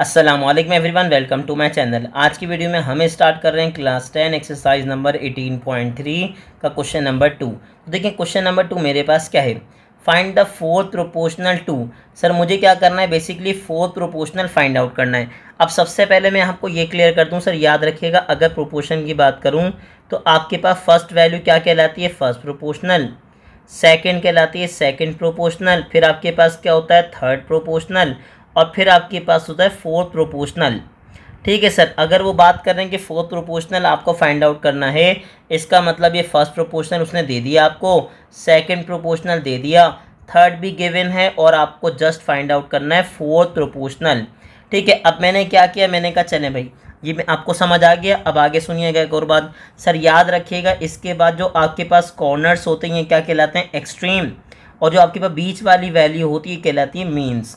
अस्सलामुअलैकुम everyone, welcome to my channel. आज की वीडियो में हम स्टार्ट कर रहे हैं क्लास 10 एक्सरसाइज नंबर 18.3 का क्वेश्चन नंबर 2। तो देखिए क्वेश्चन नंबर 2 मेरे पास क्या है, find the fourth proportional to. Sir मुझे क्या करना है, basically fourth proportional find out करना है। अब सबसे पहले मैं आपको ये क्लियर कर दूँ, सर याद रखिएगा अगर प्रोपोर्शन की बात करूँ तो आपके पास फर्स्ट वैल्यू क्या कहलाती है, फर्स्ट प्रोपोर्शनल, सेकेंड कहलाती है सेकेंड प्रोपोर्शनल, फिर आपके पास क्या होता है थर्ड प्रोपोर्शनल, और फिर आपके पास होता है फोर्थ प्रोपोर्शनल। ठीक है सर, अगर वो बात कर रहे हैं कि फोर्थ प्रोपोर्शनल आपको फाइंड आउट करना है, इसका मतलब ये फर्स्ट प्रोपोर्शनल उसने दे दिया आपको, सेकंड प्रोपोर्शनल दे दिया, थर्ड भी गिवन है, और आपको जस्ट फाइंड आउट करना है फोर्थ प्रोपोर्शनल। ठीक है, अब मैंने क्या किया, मैंने कहा चले भाई ये आपको समझ आ गया। अब आगे सुनिएगा एक और बात, सर याद रखिएगा इसके बाद जो आपके पास कॉर्नर्स होते हैं क्या कहलाते हैं, एक्सट्रीम, और जो आपके पास बीच वाली वैल्यू होती है कहलाती है मीन्स।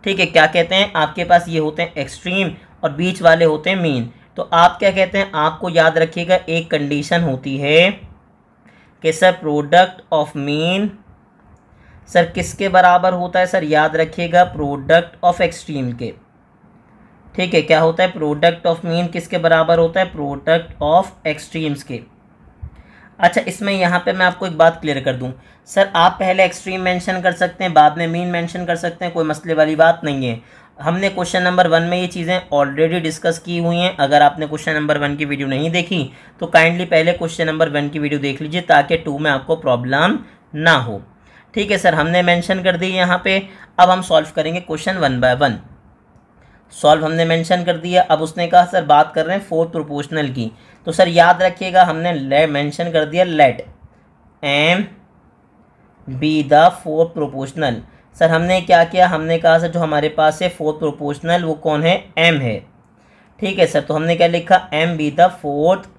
ठीक है, क्या कहते हैं आपके पास ये होते हैं एक्सट्रीम और बीच वाले होते हैं मीन। तो आप क्या कहते हैं, आपको याद रखिएगा एक कंडीशन होती है कि sir product of mean sir किसके बराबर होता है, सर याद रखिएगा प्रोडक्ट ऑफ एक्सट्रीम के। ठीक है, क्या होता है, प्रोडक्ट ऑफ मीन किसके बराबर होता है, प्रोडक्ट ऑफ एक्सट्रीम्स के। अच्छा, इसमें यहाँ पे मैं आपको एक बात क्लियर कर दूँ, सर आप पहले एक्सट्रीम मेंशन कर सकते हैं, बाद में मीन मेंशन कर सकते हैं, कोई मसले वाली बात नहीं है। हमने क्वेश्चन नंबर 1 में ये चीज़ें ऑलरेडी डिस्कस की हुई हैं। अगर आपने क्वेश्चन नंबर 1 की वीडियो नहीं देखी तो काइंडली पहले क्वेश्चन नंबर 1 की वीडियो देख लीजिए ताकि 2 में आपको प्रॉब्लम ना हो। ठीक है सर, हमने मैंशन कर दी यहाँ पे। अब हम सॉल्व करेंगे क्वेश्चन 1 बाय 1। सॉल्व हमने मेंशन कर दिया। अब उसने कहा सर बात कर रहे हैं फोर्थ प्रोपोर्शनल की, तो सर याद रखिएगा हमने मेंशन कर दिया let M be the fourth proportional. Sir हमने क्या किया, हमने कहा सर जो हमारे पास है फोर्थ प्रोपोर्शनल वो कौन है, एम है। ठीक है सर, तो हमने क्या लिखा, M be the fourth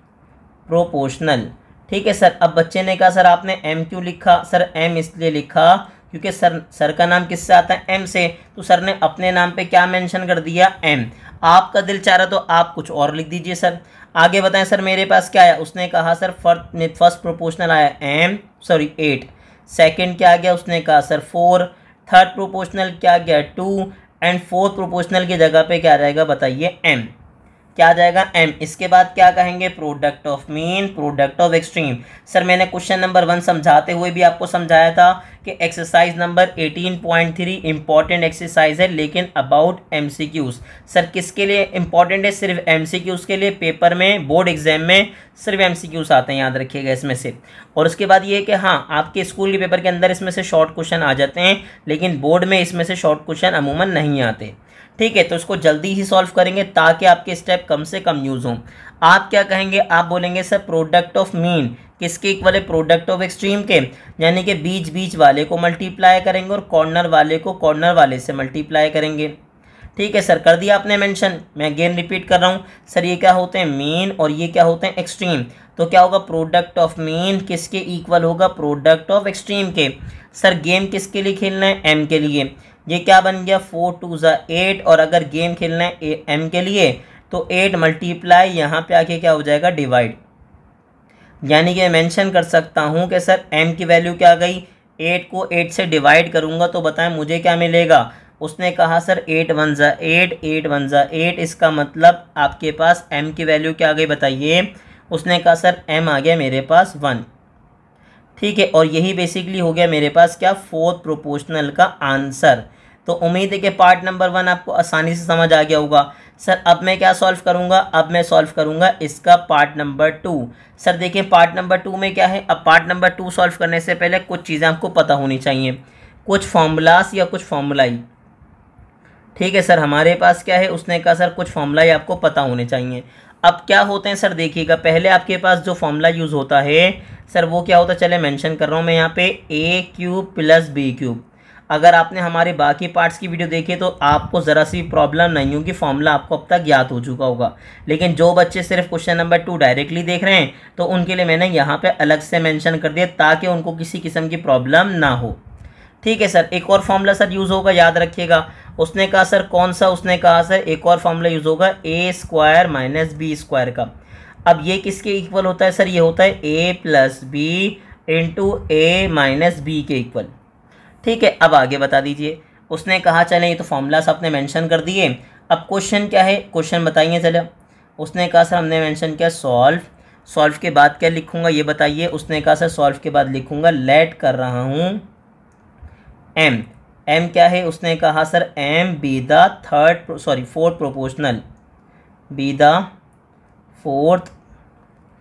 proportional. ठीक है सर, अब बच्चे ने कहा सर आपने एम क्यों लिखा, सर एम इसलिए लिखा क्योंकि सर का नाम किससे आता है, एम से, तो सर ने अपने नाम पे क्या मेंशन कर दिया, एम। आपका दिल चाह रहा तो आप कुछ और लिख दीजिए सर। आगे बताएं सर मेरे पास क्या आया, उसने कहा सर फर्स्ट प्रोपोर्शनल आया 8, सेकंड क्या आ गया, उसने कहा सर 4, थर्ड प्रोपोर्शनल क्या आ गया 2, एंड फोर्थ प्रोपोर्शनल की जगह पे क्या रहेगा बताइए, एम। क्या आ जाएगा, एम। इसके बाद क्या कहेंगे, product of mean, product of extreme. Sir मैंने क्वेश्चन नंबर 1 समझाते हुए भी आपको समझाया था कि एक्सरसाइज नंबर 18.3 इंपॉर्टेंट एक्सरसाइज है, लेकिन अबाउट एमसीक्यूज। सर किसके लिए इंपॉर्टेंट है, सिर्फ एमसीक्यूज के लिए। पेपर में बोर्ड एग्जाम में सिर्फ एमसीक्यूज आते हैं, याद रखिएगा इसमें से। और उसके बाद ये कि हाँ आपके स्कूल के पेपर के अंदर इसमें से शॉर्ट क्वेश्चन आ जाते हैं, लेकिन बोर्ड में इसमें से शॉर्ट क्वेश्चन अमूमन नहीं आते। ठीक है, तो इसको जल्दी ही सॉल्व करेंगे ताकि आपके स्टेप कम से कम यूज हों। आप क्या कहेंगे, आप बोलेंगे सर प्रोडक्ट ऑफ मीन किसके इक्वल है, प्रोडक्ट ऑफ एक्सट्रीम के, यानी कि बीच वाले को मल्टीप्लाई करेंगे और कॉर्नर वाले को कॉर्नर वाले से मल्टीप्लाई करेंगे। ठीक है सर, कर दिया आपने मेंशन। मैं अगेन रिपीट कर रहा हूँ सर, ये क्या होते हैं मीन और ये क्या होते हैं एक्सट्रीम। तो क्या होगा, प्रोडक्ट ऑफ मीन किसके इक्वल होगा, प्रोडक्ट ऑफ एक्सट्रीम के। सर गेम किसके लिए खेलना है, एम के लिए। ये क्या बन गया 4 2 8, और अगर गेम खेलना है एम के लिए तो 8 मल्टीप्लाई यहाँ पे आके क्या हो जाएगा, डिवाइड। यानी कि मैं मेंशन कर सकता हूँ कि सर एम की वैल्यू क्या आ गई, 8 को 8 से डिवाइड करूँगा तो बताएं मुझे क्या मिलेगा। उसने कहा सर 8 1 8, 8 1 8, इसका मतलब आपके पास एम की वैल्यू क्या आ गई बताइए। उसने कहा सर एम आ गया मेरे पास 1। ठीक है, और यही बेसिकली हो गया मेरे पास क्या, फोर्थ प्रोपोर्शनल का आंसर। तो उम्मीद है कि पार्ट नंबर 1 आपको आसानी से समझ आ गया होगा। सर अब मैं क्या सॉल्व करूंगा, अब मैं सॉल्व करूंगा इसका पार्ट नंबर 2। सर देखिए पार्ट नंबर 2 में क्या है, अब पार्ट नंबर 2 सॉल्व करने से पहले कुछ चीज़ें आपको पता होनी चाहिए, कुछ फॉर्मूलास या कुछ फॉर्मूलाई। ठीक है सर, हमारे पास क्या है, उसने कहा सर कुछ फॉर्मूलाई आपको पता होने चाहिए। अब क्या होते हैं सर देखिएगा, पहले आपके पास जो फॉर्मूला यूज़ होता है सर वो क्या होता है, चले मेंशन कर रहा हूँ मैं यहाँ पे, a³ + b³। अगर आपने हमारे बाकी पार्ट्स की वीडियो देखी तो आपको ज़रा सी प्रॉब्लम नहीं होगी, फॉर्मूला आपको अब तक याद हो चुका होगा। लेकिन जो बच्चे सिर्फ क्वेश्चन नंबर 2 डायरेक्टली देख रहे हैं तो उनके लिए मैंने यहाँ पे अलग से मेंशन कर दिया ताकि उनको किसी किस्म की प्रॉब्लम ना हो। ठीक है सर, एक और फॉर्मूला सर यूज़ होगा, याद रखिएगा। उसने कहा सर कौन सा, उसने कहा सर एक और फॉर्मूला यूज़ होगा a² - b² का। अब ये किसके इक्वल होता है सर, ये होता है a + b into A minus B के इक्वल। ठीक है, अब आगे बता दीजिए। उसने कहा चले ये तो फॉर्मूलास आपने मेंशन कर दिए, अब क्वेश्चन क्या है, क्वेश्चन बताइए चलो। उसने कहा सर हमने मेंशन किया सॉल्व, सॉल्व के बाद क्या लिखूंगा ये बताइए। उसने कहा सर सॉल्व के बाद लिखूंगा लेट कर रहा हूँ एम, एम क्या है, उसने कहा sir M be the fourth proportional, be the fourth,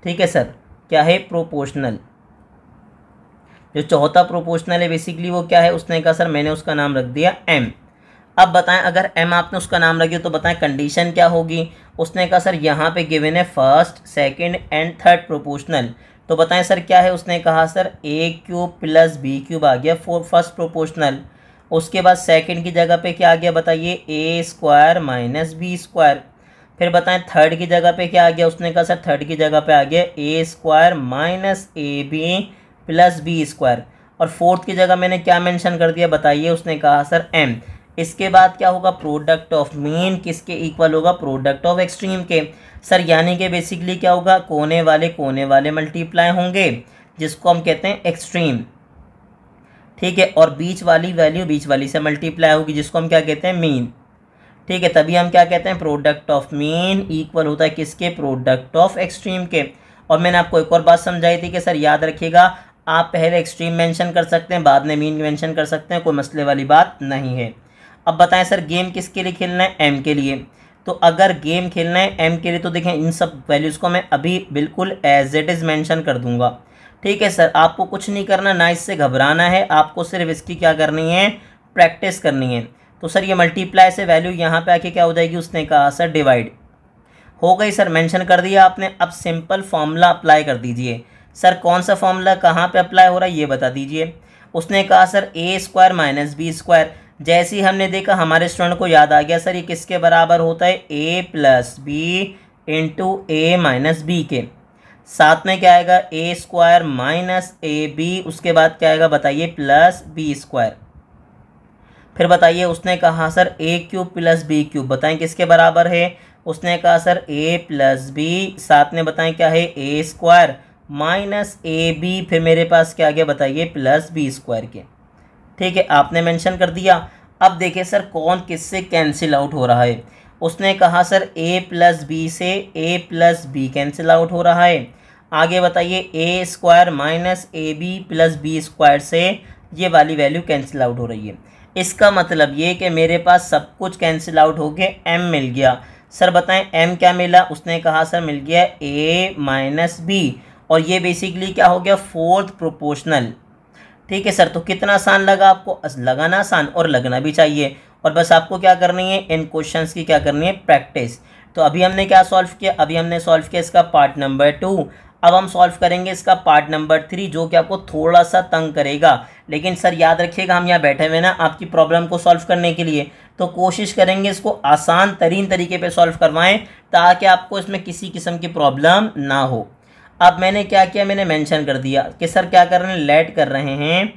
ठीक है सर, क्या है प्रोपोर्शनल, जो चौथा प्रोपोर्शनल है बेसिकली वो क्या है। उसने कहा सर मैंने उसका नाम रख दिया एम। अब बताएं अगर एम आपने उसका नाम रख दिया तो बताएं कंडीशन क्या होगी। उसने कहा सर यहाँ पे गिवन है first second and third proportional, तो बताएं सर क्या है। उसने कहा सर ए क्यूब प्लस बी क्यूब आ गया फर्स्ट प्रोपोर्शनल, उसके बाद सेकंड की जगह पे क्या आ गया बताइए, A square minus B square. फिर बताएं थर्ड की जगह पे क्या आ गया। उसने कहा सर थर्ड की जगह पे आ गया A square minus A B plus B square. और फोर्थ की जगह मैंने क्या मेंशन कर दिया बताइए। उसने कहा सर एम। इसके बाद क्या होगा, प्रोडक्ट ऑफ मीन किसके इक्वल होगा, प्रोडक्ट ऑफ एक्सट्रीम के। सर यानी कि बेसिकली क्या होगा, कोने वाले मल्टीप्लाई होंगे जिसको हम कहते हैं एक्सट्रीम, ठीक है, और बीच वाली वैल्यू बीच वाली से मल्टीप्लाई होगी जिसको हम क्या कहते हैं मीन, ठीक है। तभी हम क्या कहते हैं, प्रोडक्ट ऑफ मीन इक्वल होता है किसके, प्रोडक्ट ऑफ एक्सट्रीम के। और मैंने आपको एक और बात समझाई थी कि सर याद रखिएगा आप पहले एक्सट्रीम मेंशन कर सकते हैं बाद में मीन मेंशन कर सकते हैं, कोई मसले वाली बात नहीं है। अब बताएं सर गेम किसके लिए खेलना है, एम के लिए। तो अगर गेम खेलना है एम के लिए तो देखें इन सब वैल्यूज़ को मैं अभी बिल्कुल एज इट इज़ मेंशन कर दूंगा, ठीक है सर। आपको कुछ नहीं करना, ना इससे घबराना है, आपको सिर्फ इसकी क्या करनी है, प्रैक्टिस करनी है। तो सर ये मल्टीप्लाई से वैल्यू यहाँ पे आके क्या हो जाएगी। उसने कहा सर डिवाइड हो गई, सर मेंशन कर दिया आपने। अब सिंपल फॉर्मूला अप्लाई कर दीजिए। सर कौन सा फॉर्मूला कहाँ पे अप्लाई हो रहा है ये बता दीजिए। उसने कहा sir A square minus B square. जैसे ही हमने देखा हमारे स्टूडेंट को याद आ गया सर ये किसके बराबर होता है, ए plus B into A minus B के। साथ में क्या आएगा, A square minus A B, उसके बाद क्या आएगा बताइए, प्लस बी स्क्वायर। फिर बताइए उसने कहा सर ए क्यूब प्लस बी क्यूब, बताएं किसके बराबर है। उसने कहा सर ए प्लस बी, साथ में बताएं क्या है, ए स्क्वायर माइनस ए बी, फिर मेरे पास क्या आ गया बताइए, प्लस बी स्क्वायर के, ठीक है, आपने मेंशन कर दिया। अब देखिए सर कौन किससे कैंसिल आउट हो रहा है। उसने कहा सर ए प्लस बी से A plus B cancel out हो रहा है। आगे बताइए A square minus A B plus B square से ये वाली वैल्यू कैंसिल आउट हो रही है। इसका मतलब ये कि मेरे पास सब कुछ कैंसिल आउट हो गया, एम मिल गया। सर बताएं एम क्या मिला। उसने कहा सर मिल गया ए माइनस बी, और ये बेसिकली क्या हो गया, फोर्थ प्रोपोर्शनल, ठीक है सर। तो कितना आसान लगा आपको, लगाना आसान और लगना भी चाहिए। और बस आपको क्या करनी है, इन क्वेश्चंस की क्या करनी है, प्रैक्टिस। तो अभी हमने क्या सॉल्व किया, अभी हमने सॉल्व किया इसका पार्ट नंबर 2। अब हम सॉल्व करेंगे इसका पार्ट नंबर 3 जो कि आपको थोड़ा सा तंग करेगा। लेकिन सर याद रखिएगा हम यहाँ बैठे हुए ना आपकी प्रॉब्लम को सॉल्व करने के लिए, तो कोशिश करेंगे इसको आसान तरीन तरीके पे सॉल्व करवाएं ताकि आपको इसमें किसी किस्म की प्रॉब्लम ना हो। अब मैंने क्या किया, मैंने मेंशन कर दिया कि सर क्या कर रहे हैं, लेट कर रहे हैं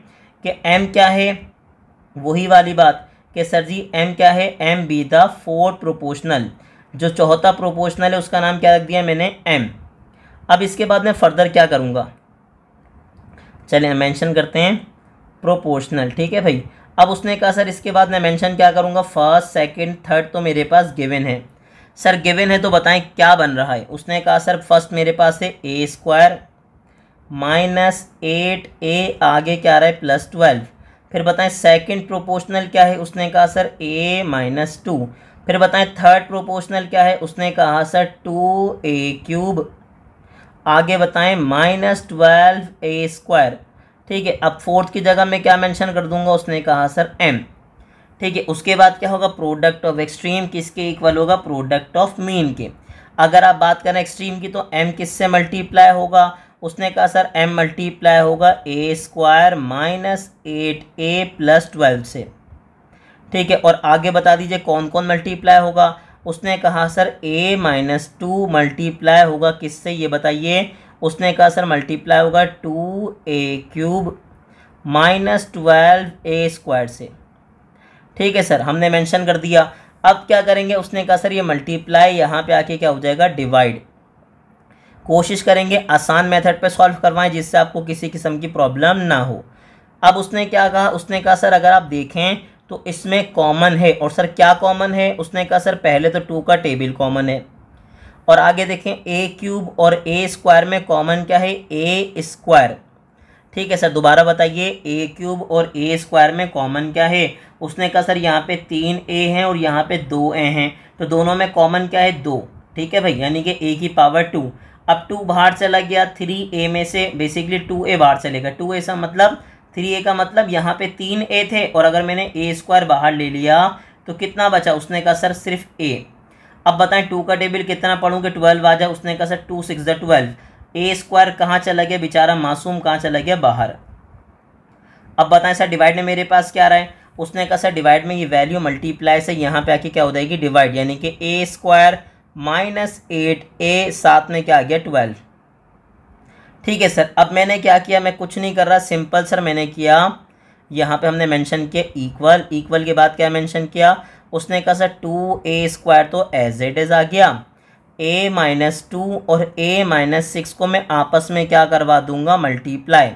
कि एम क्या है, वही वाली बात कि सर जी एम क्या है, M be the fourth proportional, जो चौथा प्रोपोर्शनल है उसका नाम क्या रख दिया मैंने, एम। अब इसके बाद मैं फर्दर क्या करूँगा, चलिए मेंशन करते हैं प्रोपोर्शनल, ठीक है भाई। अब उसने कहा सर इसके बाद मैं मेंशन क्या करूँगा, फर्स्ट सेकंड थर्ड तो मेरे पास गिवन है। सर गिवन है तो बताएं क्या बन रहा है। उसने कहा सर फर्स्ट मेरे पास है ए स्क्वायर माइनस 8 ए, आगे क्या आ रहा है प्लस 12। फिर बताएं सेकंड प्रोपोर्शनल क्या है। उसने कहा सर ए माइनस 2। फिर बताएं थर्ड प्रोपोर्शनल क्या है। उसने कहा सर 2a क्यूब, आगे बताएं माइनस 12 ए स्क्वायर, ठीक है। अब फोर्थ की जगह मैं क्या मेंशन कर दूंगा। उसने कहा सर एम, ठीक है। उसके बाद क्या होगा, प्रोडक्ट ऑफ एक्सट्रीम किसके इक्वल होगा, प्रोडक्ट ऑफ मीन के। अगर आप बात करें एक्सट्रीम की तो एम किससे मल्टीप्लाई होगा। उसने कहा सर एम मल्टीप्लाई होगा A square minus 8a plus 12 से, ठीक है। और आगे बता दीजिए कौन कौन मल्टीप्लाई होगा। उसने कहा सर a माइनस 2 मल्टीप्लाई होगा किससे ये बताइए। उसने कहा सर मल्टीप्लाई होगा 2a cube minus 12a square से, ठीक है सर, हमने मेंशन कर दिया। अब क्या करेंगे, उसने कहा सर ये मल्टीप्लाई यहाँ पे आके क्या हो जाएगा, डिवाइड। कोशिश करेंगे आसान मेथड पे सॉल्व करवाएं जिससे आपको किसी किस्म की प्रॉब्लम ना हो। अब उसने क्या कहा, उसने कहा सर अगर आप देखें तो इसमें कॉमन है, और सर क्या कॉमन है, उसने कहा सर पहले तो 2 का टेबल कॉमन है, और आगे देखें ए क्यूब और ए स्क्वायर में कॉमन क्या है, ए स्क्वायर। ठीक है सर, दोबारा बताइए, ए क्यूब और ए स्क्वायर में कॉमन क्या है। उसने कहा सर यहाँ पे 3 ए हैं और यहाँ पे 2 ए हैं, तो दोनों में कॉमन क्या है, 2। ठीक है भाई, यानी कि ए की पावर 2। अब 2 बाहर चला गया, 3 ए में से बेसिकली 2 ए बाहर चलेगा, 2 ए सा मतलब 3 ए का मतलब यहाँ पे 3 ए थे, और अगर मैंने ए स्क्वायर बाहर ले लिया तो कितना बचा। उसने कहा सर सिर्फ ए। अब बताएं 2 का टेबल कितना पढ़ूँ कि 12 आ जाए। उसने कहा सर 2 6 12। ए स्क्वायर कहाँ चला गया, बेचारा मासूम कहाँ चला गया, बाहर। अब बताएं सर डिवाइड में मेरे पास क्या आ रहा है। उसने कहा सर डिवाइड में ये वैल्यू मल्टीप्लाई से यहाँ पे आके क्या हो जाएगी, डिवाइड, यानी कि ए स्क्वायर माइनस 8 ए, साथ में क्या आ गया 12। ठीक है सर, अब मैंने क्या किया, मैं कुछ नहीं कर रहा, सिंपल सर मैंने किया, यहाँ पे हमने मेंशन किया इक्वल, इक्वल के बाद क्या मेंशन किया। उसने कहा सर 2a स्क्वायर तो एज इट इज आ गया, a माइनस 2 और a माइनस 6 को मैं आपस में क्या करवा दूंगा, मल्टीप्लाई।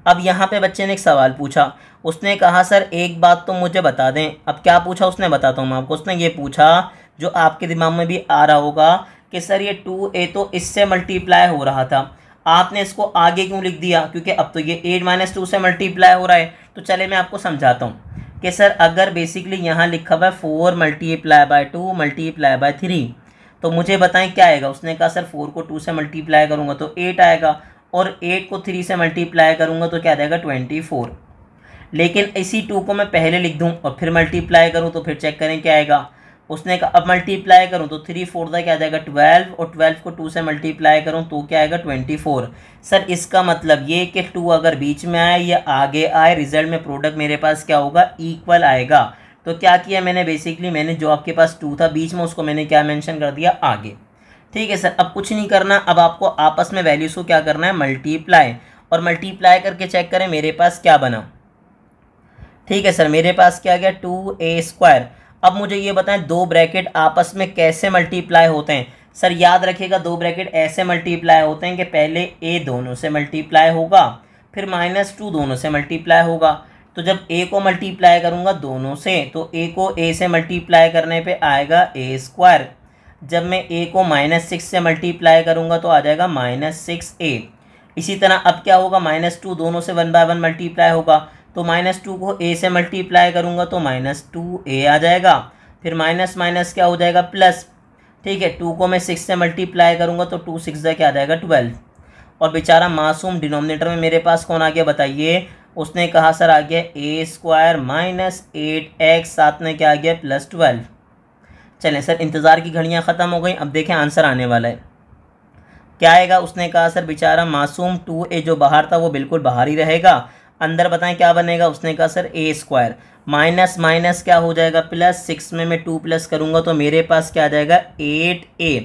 अब यहाँ पे बच्चे ने एक सवाल पूछा, उसने कहा सर एक बात तो मुझे बता दें। अब क्या पूछा उसने, बताता हूँ मैं आपको। उसने ये पूछा जो आपके दिमाग में भी आ रहा होगा कि सर ये 2a तो इससे मल्टीप्लाई हो रहा था, आपने इसको आगे क्यों लिख दिया, क्योंकि अब तो ये 8 माइनस 2 से मल्टीप्लाई हो रहा है। तो चले मैं आपको समझाता हूँ कि सर अगर बेसिकली यहाँ लिखा हुआ है 4 मल्टीप्लाई बाय 2 मल्टीप्लाई बाय 3, तो मुझे बताएं क्या आएगा। उसने कहा सर 4 को 2 से मल्टीप्लाई करूँगा तो 8 आएगा, और 8 को 3 से मल्टीप्लाई करूँगा तो क्या आ जाएगा, 24। लेकिन इसी 2 को मैं पहले लिख दूँ और फिर मल्टीप्लाई करूँ तो फिर चेक करें क्या आएगा। उसने कहा अब मल्टीप्लाई करूँ तो 3 4 क्या आ जाएगा 12, और 12 को 2 से मल्टीप्लाई करूँ तो क्या आएगा 24। सर इसका मतलब ये कि 2 अगर बीच में आए या आगे आए, रिजल्ट में प्रोडक्ट मेरे पास क्या होगा, इक्वल आएगा। तो क्या किया मैंने, बेसिकली मैंने जो आपके पास 2 था बीच में उसको मैंने क्या मेंशन कर दिया, आगे। ठीक है सर, अब कुछ नहीं करना, अब आपको आपस में वैल्यूज को क्या करना है, मल्टीप्लाई, और मल्टीप्लाई करके चेक करें मेरे पास क्या बना। ठीक है सर, मेरे पास क्या गया, 2a स्क्वायर। अब मुझे ये बताएं 2 ब्रैकेट आपस में कैसे मल्टीप्लाई होते हैं। सर याद रखिएगा 2 ब्रैकेट ऐसे मल्टीप्लाई होते हैं कि पहले a दोनों से मल्टीप्लाई होगा, फिर -2 दोनों से मल्टीप्लाई होगा। तो जब a को मल्टीप्लाई करूंगा दोनों से, तो a को a से मल्टीप्लाई करने पे आएगा a स्क्वायर। जब मैं a को -6 से मल्टीप्लाई करूंगा तो आ जाएगा -6a। इसी तरह अब क्या होगा, -2 दोनों से 1 बाय 1 मल्टीप्लाई होगा, तो -2 को a से मल्टीप्लाई करूंगा तो -2a आ जाएगा, फिर माइनस माइनस क्या हो जाएगा, प्लस। ठीक है, 2 को मैं 6 से मल्टीप्लाई करूंगा तो 2 6 क्या आ जाएगा 12। और बेचारा मासूम डिनोमिनेटर में मेरे पास कौन आ गया बताइए। उसने कहा सर आ गया a स्क्वायर माइनस 8x, साथ में क्या आ गया +12। चलें सर, इंतज़ार की घड़ियाँ ख़त्म हो गई, अब देखें आंसर आने वाला है क्या आएगा। उसने कहा सर बेचारा मासूम 2a जो बाहर था वो बिल्कुल बाहर ही रहेगा, अंदर बताएं क्या बनेगा। उसने कहा sir a square minus minus क्या हो जाएगा, +6 में मैं 2 प्लस करूंगा तो मेरे पास क्या आ जाएगा 8a।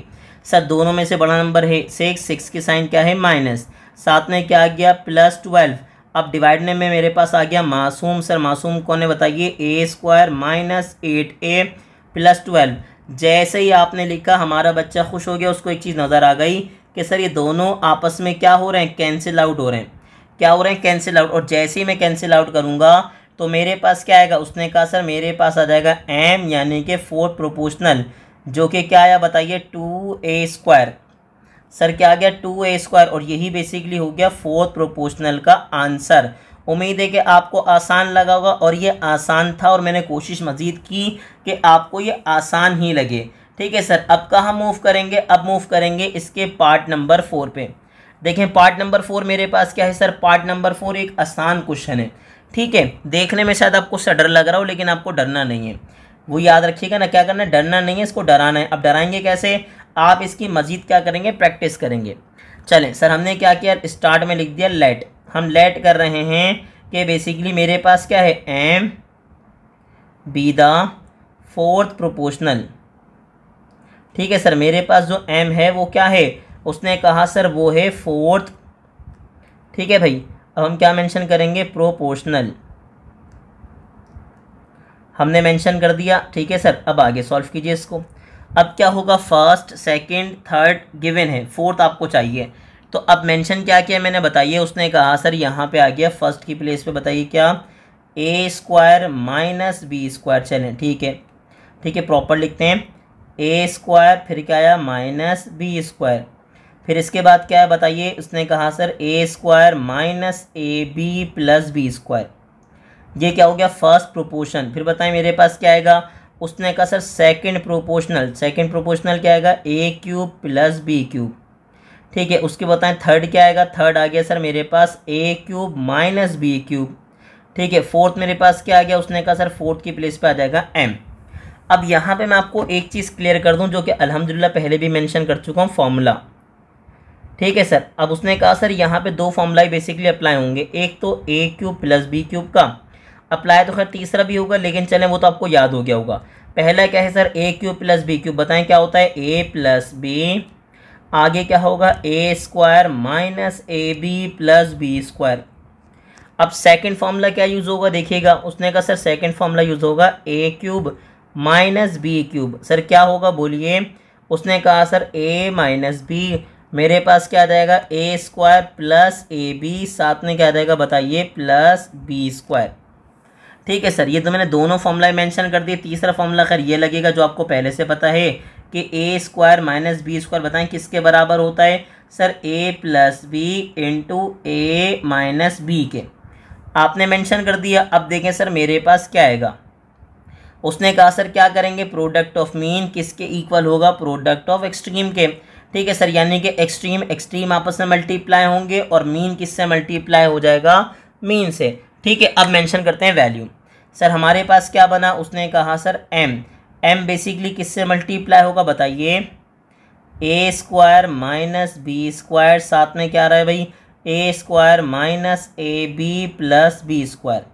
सर दोनों में से बड़ा नंबर है 6 की साइन क्या है माइनस, साथ में क्या आ गया +12। अब डिवाइडने में मेरे पास आ गया मासूम। सर मासूम कौन है बताइए, a स्क्वायर माइनस 8a +12। जैसे ही आपने लिखा हमारा बच्चा खुश हो गया, उसको एक चीज़ नज़र आ गई कि सर ये दोनों आपस में क्या हो रहे हैं, कैंसिल आउट हो रहे हैं। क्या हो रहे हैं, कैंसिल आउट। और जैसे ही मैं कैंसिल आउट करूंगा तो मेरे पास क्या आएगा। उसने कहा सर मेरे पास आ जाएगा m, यानी कि 4th प्रोपोर्शनल, जो कि क्या आया बताइए 2a स्क्वायर। सर क्या आ गया 2a स्क्वायर, और यही बेसिकली हो गया 4th प्रोपोर्शनल का आंसर। उम्मीद है कि आपको आसान लगा होगा, और ये आसान था और मैंने कोशिश मज़ीद की कि आपको ये आसान ही लगे। ठीक है सर, अब कहाँ मूव करेंगे, अब मूव करेंगे इसके पार्ट नंबर 4 पे। देखें पार्ट नंबर 4 मेरे पास क्या है। सर पार्ट नंबर 4 एक आसान क्वेश्चन है। ठीक है, देखने में शायद आपको डर लग रहा हो, लेकिन आपको डरना नहीं है, वो याद रखिएगा ना, क्या करना है, डरना नहीं है, इसको डराना है। अब डराएंगे कैसे, आप इसकी मज़ीद क्या करेंगे, प्रैक्टिस करेंगे। चलें सर, हमने क्या किया, स्टार्ट में लिख दिया लेट। हम लेट कर रहे हैं कि बेसिकली मेरे पास क्या है, m be the 4th proportional. ठीक है सर, मेरे पास जो m है वो क्या है, उसने कहा सर वो है 4th। ठीक है भाई, अब हम क्या मेंशन करेंगे, प्रोपोर्शनल, हमने मेंशन कर दिया। ठीक है सर, अब आगे सॉल्व कीजिए इसको। अब क्या होगा, फर्स्ट सेकंड थर्ड गिवन है, फोर्थ आपको चाहिए। तो अब मेंशन क्या किया मैंने, बताइए। उसने कहा सर यहाँ पे आ गया फर्स्ट की प्लेस पे, बताइए क्या, ए स्क्वायर माइनस बी स्क्वायर। चलें ठीक है, ठीक है, प्रॉपर लिखते हैं। ए स्क्वायर फिर क्या आया, माइनस बी स्क्वायर। फिर इसके बाद क्या है बताइए, उसने कहा sir A square minus A B plus B square. ये क्या हो गया, फर्स्ट प्रोपोर्शन। फिर बताएं मेरे पास क्या आएगा, उसने कहा sir second proportional. Second proportional क्या आएगा, ए क्यूब प्लस बी क्यूब। ठीक है, उसके बताएं थर्ड क्या आएगा, थर्ड आ गया सर मेरे पास ए क्यूब माइनस बी क्यूब। ठीक है, फोर्थ मेरे पास क्या आ गया, उसने कहा सर फोर्थ की प्लेस पे आ जाएगा एम। अब यहाँ पे मैं आपको एक चीज़ क्लियर कर दूं, जो कि अल्हम्दुलिल्लाह पहले भी मेंशन कर चुका हूँ, फॉर्मूला। ठीक है सर, अब उसने कहा सर यहाँ पे दो फॉर्मूला बेसिकली अप्लाई होंगे, एक तो ए क्यूब प्लस बी क्यूब का अप्लाई, तो खैर तीसरा भी होगा, लेकिन चलें वो तो आपको याद हो गया होगा। पहला क्या है सर, ए क्यूब प्लस बी क्यूब। बताएं क्या होता है, ए प्लस बी, आगे क्या होगा, A square minus A B plus B square. अब सेकंड फॉर्मूला क्या यूज़ होगा, देखिएगा। उसने कहा सर सेकंड फॉर्मूला यूज़ होगा A cube minus B cube. Sir क्या होगा बोलिए, उसने कहा सर ए माइनस बी, मेरे पास क्या आ जाएगा, ए स्क्वायर प्लस ए बी, साथ में क्या आ जाएगा बताइए, प्लस बी स्क्वायर। ठीक है सर, ये तो मैंने दोनों फॉर्मूला मेंशन कर दिए। तीसरा फॉर्मूला खैर ये लगेगा, जो आपको पहले से पता है कि ए स्क्वायर माइनस बी स्क्वायर, बताएं किसके बराबर होता है sir, A plus B into A minus B के। आपने मेंशन कर दिया। अब देखें सर मेरे पास क्या आएगा, उसने कहा सर क्या करेंगे, प्रोडक्ट ऑफ मीन किसके इक्वल होगा, प्रोडक्ट ऑफ एक्सट्रीम के। ठीक है सर, यानी कि एक्सट्रीम एक्सट्रीम आपस में मल्टीप्लाई होंगे और मीन किससे मल्टीप्लाई हो जाएगा, मीन से। ठीक है, अब मेंशन करते हैं वैल्यू। सर हमारे पास क्या बना, उसने कहा सर एम। एम बेसिकली किससे मल्टीप्लाई होगा बताइए, A square minus B square, साथ में क्या आ रहा है भाई, A square minus A B plus B square.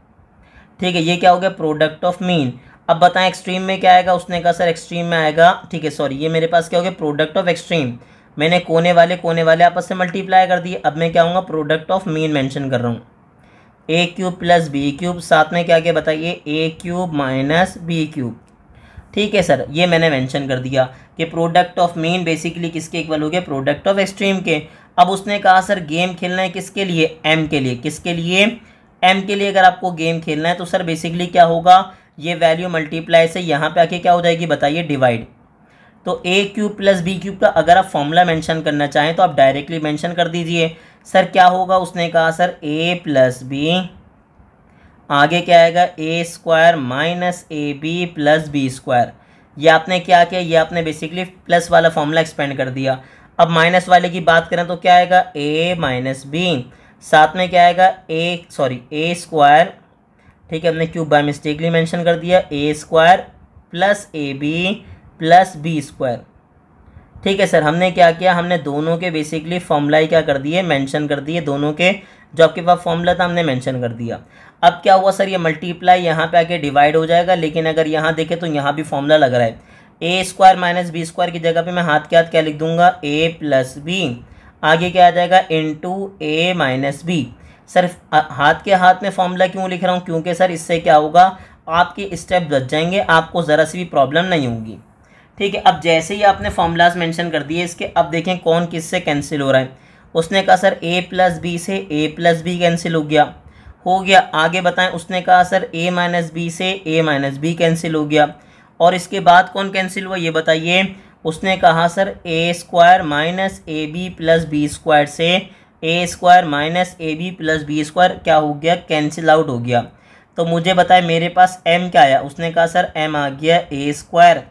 ठीक है, ये क्या हो गया, प्रोडक्ट ऑफ मीन। अब बताएं एक्सट्रीम में क्या आएगा, उसने कहा सर एक्सट्रीम में आएगा, ठीक है सॉरी, ये मेरे पास क्या हो गया, प्रोडक्ट ऑफ एक्सट्रीम। मैंने कोने वाले आपस से मल्टीप्लाई कर दिए। अब मैं क्या हूँ, प्रोडक्ट ऑफ मीन मेंशन कर रहा हूँ, ए क्यूब प्लस बी क्यूब, साथ में क्या क्या बताइए, ए क्यूब माइनस बी क्यूब। ठीक है सर, ये मैंने मेंशन कर दिया कि प्रोडक्ट ऑफ मीन बेसिकली किसके इक्वल हो गया, प्रोडक्ट ऑफ एक्सट्रीम के। अब उसने कहा सर गेम खेलना है किसके लिए, एम के लिए। किसके लिए, एम के लिए। अगर आपको गेम खेलना है तो सर बेसिकली क्या होगा, ये वैल्यू मल्टीप्लाई से यहाँ पे आके क्या हो जाएगी बताइए, डिवाइड। तो ए क्यूब प्लस बी क्यूब का अगर आप फॉर्मूला मेंशन करना चाहें तो आप डायरेक्टली मेंशन कर दीजिए। सर क्या होगा, उसने कहा सर ए प्लस बी, आगे क्या आएगा, A square minus A B plus B square. ये आपने क्या किया, ये आपने बेसिकली प्लस वाला फॉर्मूला एक्सपेंड कर दिया। अब माइनस वाले की बात करें तो क्या आएगा, ए माइनस बी, साथ में क्या आएगा, ए स्क्वायर। ठीक है, हमने क्यूब बाय मिस्टेकली मेंशन कर दिया, A square plus A B plus B square. ठीक है सर, हमने क्या किया, हमने दोनों के बेसिकली फॉर्मूला ही क्या कर दिए, मेंशन कर दिए। दोनों के जो आपके पास फॉर्मूला था हमने मेंशन कर दिया। अब क्या हुआ सर, ये मल्टीप्लाई यहाँ पे आके डिवाइड हो जाएगा, लेकिन अगर यहाँ देखें तो यहाँ भी फॉर्मूला लग रहा है। ए स्क्वायर माइनस बी स्क्वायर की जगह पे मैं हाथ के हाथ क्या लिख दूंगा, ए प्लस बी, आगे क्या आ जाएगा, into A minus B. Sir हाथ के हाथ में फॉर्मूला क्यों लिख रहा हूँ, क्योंकि सर इससे क्या होगा, आपके स्टेप बच जाएंगे, आपको ज़रा सी भी प्रॉब्लम नहीं होगी। ठीक है, अब जैसे ही आपने फॉर्मूलाज मेंशन कर दिए इसके, अब देखें कौन किससे कैंसिल हो रहा है। उसने कहा सर ए प्लस बी से ए प्लस बी कैंसिल हो गया। आगे बताएं, उसने कहा सर ए माइनस बी से ए माइनस बी कैंसिल हो गया। और इसके बाद कौन कैंसिल हुआ ये बताइए। उसने कहा sir A square minus A B plus B square से A square minus A B plus B square क्या हो गया, कैंसिल आउट हो गया। तो मुझे बताए मेरे पास एम क्या आया, उसने कहा सर एम आ गया A square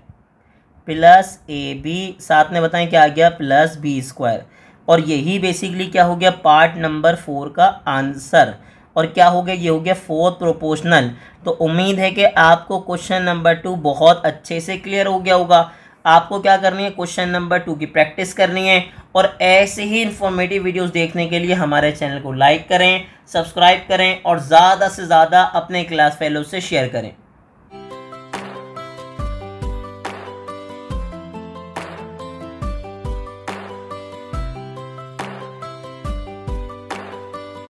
plus A B, साथ में बताएं क्या आ गया, प्लस बी स्क्वायर। और यही बेसिकली क्या हो गया, पार्ट नंबर 4 का आंसर। और क्या हो गया, ये हो गया फोर्थ प्रोपोर्शनल। तो उम्मीद है कि आपको क्वेश्चन नंबर 2 बहुत अच्छे से क्लियर हो गया होगा। आपको क्या करनी है, क्वेश्चन नंबर 2 की प्रैक्टिस करनी है। और ऐसे ही इन्फॉर्मेटिव वीडियोस देखने के लिए हमारे चैनल को लाइक करें, सब्सक्राइब करें और ज़्यादा से ज़्यादा अपने क्लास फेलो से शेयर करें।